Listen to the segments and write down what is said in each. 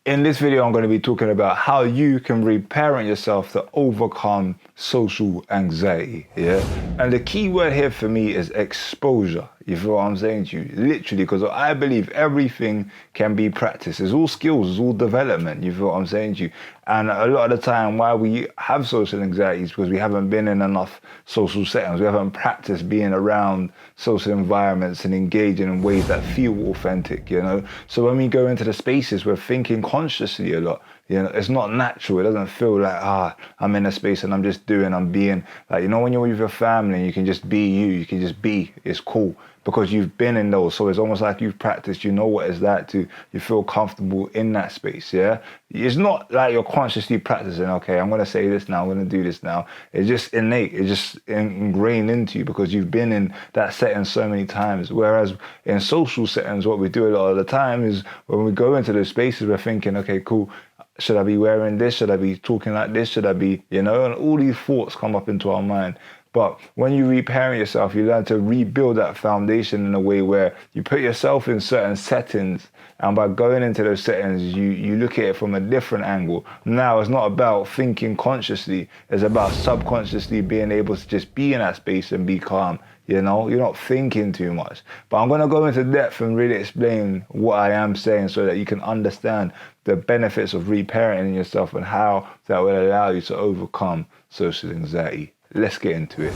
In this video, I'm going to be talking about how you can reparent yourself to overcome social anxiety. Yeah. And the key word here for me is exposure. You feel what I'm saying to you? Literally, because I believe everything can be practiced. It's all skills, it's all development. You feel what I'm saying to you? And a lot of the time, why we have social anxiety is because we haven't been in enough social settings. We haven't practiced being around social environments and engaging in ways that feel authentic, you know? So when we go into the spaces, we're thinking consciously a lot. You know, it's not natural. It doesn't feel like, I'm in a space and I'm just doing, I'm being. Like, you know, when you're with your family and you can just be you can just be, it's cool. Because you've been in those. So it's almost like you've practiced, you know what it's like to, you feel comfortable in that space, yeah? It's not like you're consciously practicing, okay, I'm going to say this now, I'm going to do this now. It's just innate, it's just ingrained into you because you've been in that setting so many times. Whereas in social settings, what we do a lot of the time is when we go into those spaces, we're thinking, okay, cool, should I be wearing this? Should I be talking like this? Should I be, you know, and all these thoughts come up into our mind. But when you reparent yourself, you learn to rebuild that foundation in a way where you put yourself in certain settings. And by going into those settings, you look at it from a different angle. Now, it's not about thinking consciously. It's about subconsciously being able to just be in that space and be calm. You know, you're not thinking too much. But I'm going to go into depth and really explain what I am saying so that you can understand the benefits of reparenting yourself and how that will allow you to overcome social anxiety. Let's get into it.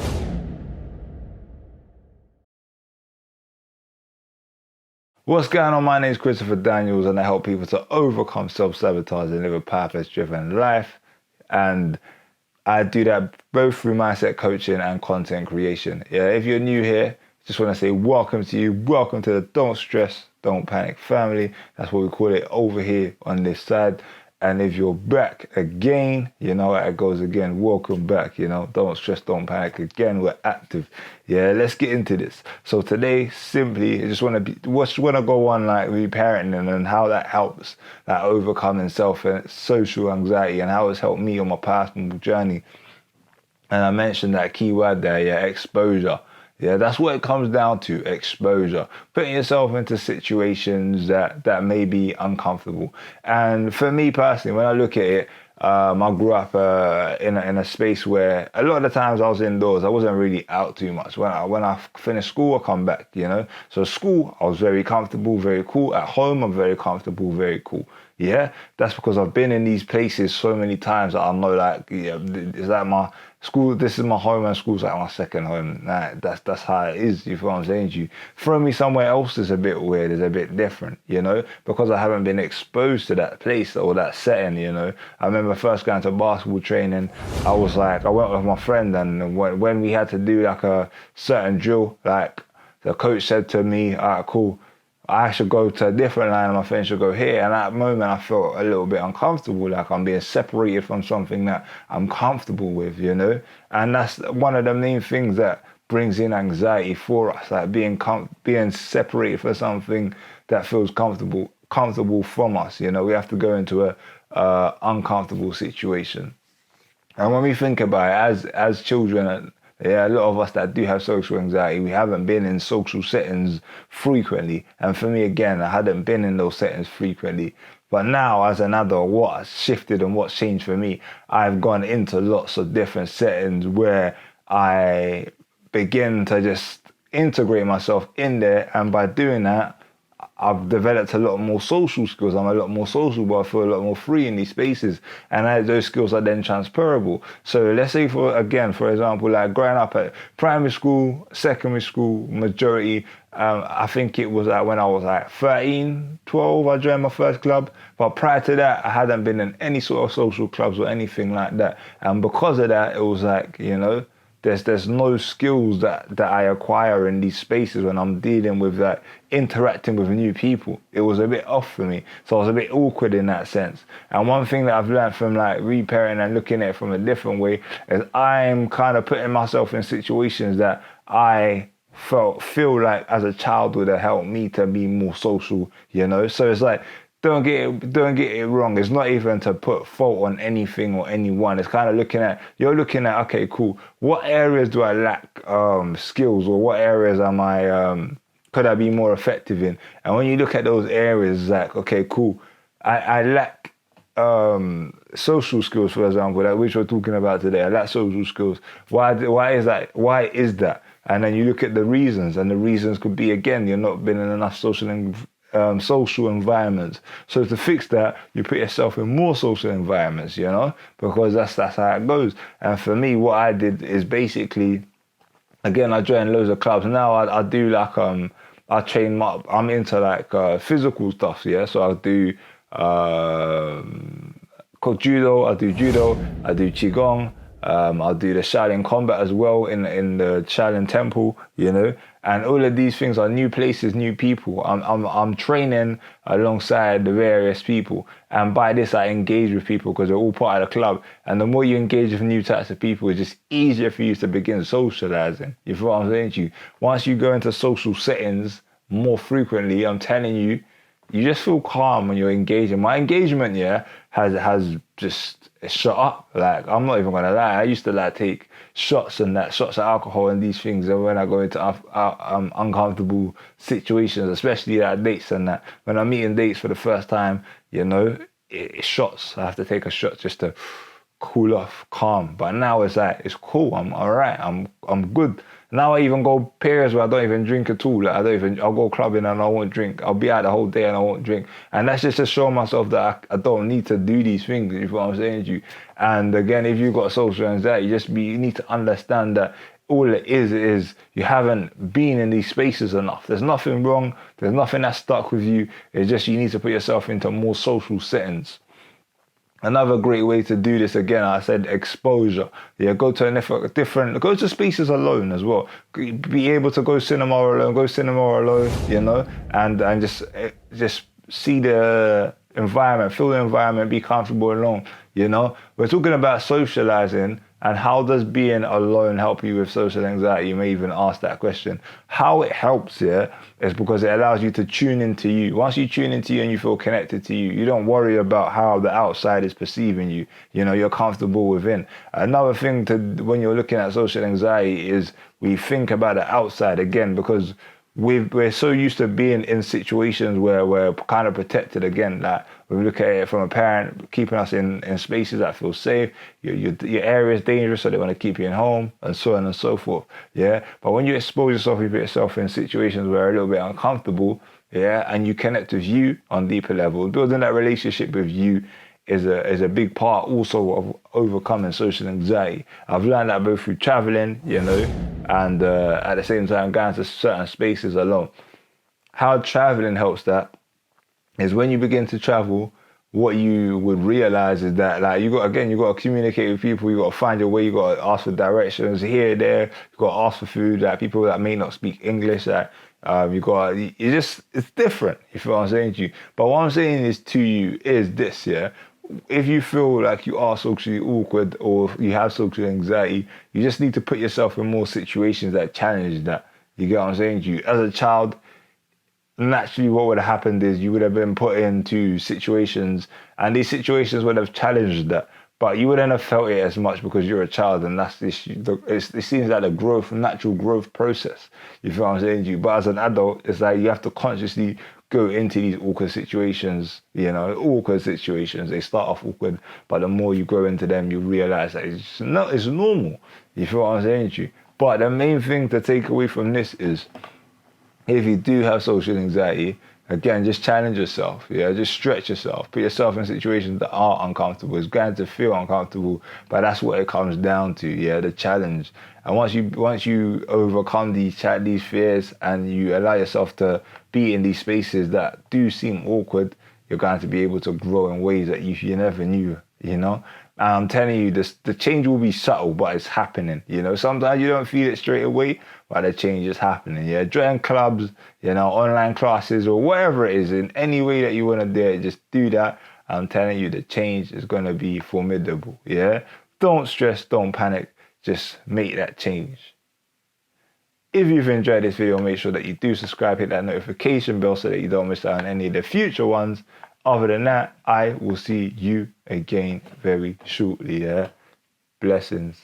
What's going on? My name is Christopher Daniels and I help people to overcome self-sabotage and live a purpose-driven life. And I do that both through mindset coaching and content creation. Yeah, if you're new here, just want to say welcome to you. Welcome to the Don't Stress, Don't Panic family. That's what we call it over here on this side. And if you're back again, you know how it goes again. Welcome back, you know. Don't stress, don't panic. Again, we're active. Yeah, let's get into this. So today, simply, I just want to go on like reparenting and how that helps, that overcoming social anxiety and how it's helped me on my personal journey. And I mentioned that key word there, yeah, exposure. Yeah, that's what it comes down to, exposure. Putting yourself into situations that may be uncomfortable. And for me personally, when I look at it, I grew up in a space where a lot of the times I was indoors. I wasn't really out too much. When I finished school, I come back, you know. So school, I was very comfortable, very cool. At home, I'm very comfortable, very cool. Yeah, that's because I've been in these places so many times that I know, like, yeah, is that my school? This is my home, and school's like my second home. Nah, that's how it is. You feel what I'm saying to you? Throw me somewhere else is a bit weird, is a bit different, you know, because I haven't been exposed to that place or that setting. You know, I remember first going to basketball training. I went with my friend, and when we had to do like a certain drill, like the coach said to me, "All right, cool, I should go to a different line and my friend should go here." And at that moment, I felt a little bit uncomfortable, like I'm being separated from something that I'm comfortable with, you know? And that's one of the main things that brings in anxiety for us, like being separated from something that feels comfortable from us, you know? We have to go into a uncomfortable situation. And when we think about it, as children, yeah, a lot of us that do have social anxiety, we haven't been in social settings frequently. And for me, again, I hadn't been in those settings frequently. But now, as an adult, what has shifted and what's changed for me, I've gone into lots of different settings where I begin to just integrate myself in there. And by doing that, I've developed a lot more social skills. I'm a lot more sociable. I feel a lot more free in these spaces. And those skills are then transferable. So let's say, for example, like growing up at primary school, secondary school, majority, I think it was like when I was like 13, 12, I joined my first club. But prior to that, I hadn't been in any sort of social clubs or anything like that. And because of that, it was like, you know, there's no skills that I acquire in these spaces when I'm dealing with that, interacting with new people. It was a bit off for me. So I was a bit awkward in that sense. And one thing that I've learned from like reparenting and looking at it from a different way is I'm kind of putting myself in situations that I feel like as a child would have helped me to be more social, you know? So it's like, don't get it wrong. It's not even to put fault on anything or anyone. It's kind of you're looking at, okay, cool, what areas do I lack skills, or what areas am I could I be more effective in? And when you look at those areas, like, okay, cool, I lack social skills, for example, like which we're talking about today. I lack social skills. Why is that? Why is that? And then you look at the reasons, and the reasons could be, again, you're not been in enough social environments. So to fix that, you put yourself in more social environments, because that's how it goes. And for me, what I did is basically, again, I joined loads of clubs. Now I do like I train I'm into like physical stuff, yeah. So I do called judo. I do judo. I do qigong. I'll do the Shaolin combat as well in the Shaolin temple, And all of these things are new places, new people. I'm training alongside the various people, and by this I engage with people because they're all part of the club. And the more you engage with new types of people, it's just easier for you to begin socializing. You feel what I'm saying to you? Once you go into social settings more frequently, I'm telling you, you just feel calm when you're engaging. My engagement, has just shut up. Like, I'm not even gonna lie. I used to take shots of alcohol and these things, and when I go into uncomfortable situations, especially at dates and that. When I'm meeting dates for the first time, it's shots. I have to take a shot just to cool off, calm. But now it's like, it's cool. I'm all right. I'm good. Now I even go periods where I don't even drink at all. I'll go clubbing and I won't drink. I'll be out the whole day and I won't drink. And that's just to show myself that I don't need to do these things, you know what I'm saying to you. And again, if you've got social anxiety, you need to understand that all it is you haven't been in these spaces enough. There's nothing wrong. There's nothing that's stuck with you. It's just you need to put yourself into more social settings. Another great way to do this, again, I said exposure. Yeah, go to spaces alone as well. Be able to go cinema alone, and just see the environment, feel the environment, be comfortable alone, We're talking about socializing, and how does being alone help you with social anxiety? You may even ask that question. How it helps, is because it allows you to tune into you. Once you tune into you and you feel connected to you, you don't worry about how the outside is perceiving you. You're comfortable within. Another thing when you're looking at social anxiety is we think about the outside again, because we're so used to being in situations where we're kind of protected again. Like, we look at it from a parent, keeping us in spaces that feel safe. Your area is dangerous, so they want to keep you in home, and so on and so forth. Yeah. But when you expose yourself, you put yourself in situations where are a little bit uncomfortable, and you connect with you on deeper level, building that relationship with you is a big part also of overcoming social anxiety. I've learned that both through traveling, and at the same time going to certain spaces alone. How traveling helps that is when you begin to travel, what you would realize is that you got to communicate with people, you got to find your way, you got to ask for directions here, there, you got to ask for food, people that may not speak English, it's different, you feel what I'm saying to you. But what I'm saying is to you is this, if you feel like you are socially awkward or you have social anxiety, you just need to put yourself in more situations that challenge that. You get what I'm saying to you? As a child, naturally what would have happened is you would have been put into situations, and these situations would have challenged that. But you wouldn't have felt it as much because you're a child, and that's it seems like a natural growth process. You feel what I'm saying to you? But as an adult, it's like you have to consciously go into these awkward situations, They start off awkward, but the more you grow into them, you realize that it's normal. You feel what I'm saying to you? But the main thing to take away from this is, if you do have social anxiety, again, just challenge yourself. Just stretch yourself. Put yourself in situations that are uncomfortable. It's going to feel uncomfortable, but that's what it comes down to. The challenge. And once you overcome these fears and you allow yourself to be in these spaces that do seem awkward, you're going to be able to grow in ways that you never knew. And I'm telling you, the change will be subtle, but it's happening. Sometimes you don't feel it straight away, but the change is happening. Join clubs, online classes, or whatever it is, in any way that you want to do it, just do that. I'm telling you, the change is going to be formidable. Don't stress, don't panic, just make that change. If you've enjoyed this video, make sure that you do subscribe, hit that notification bell so that you don't miss out on any of the future ones. Other than that, I will see you again very shortly. Blessings.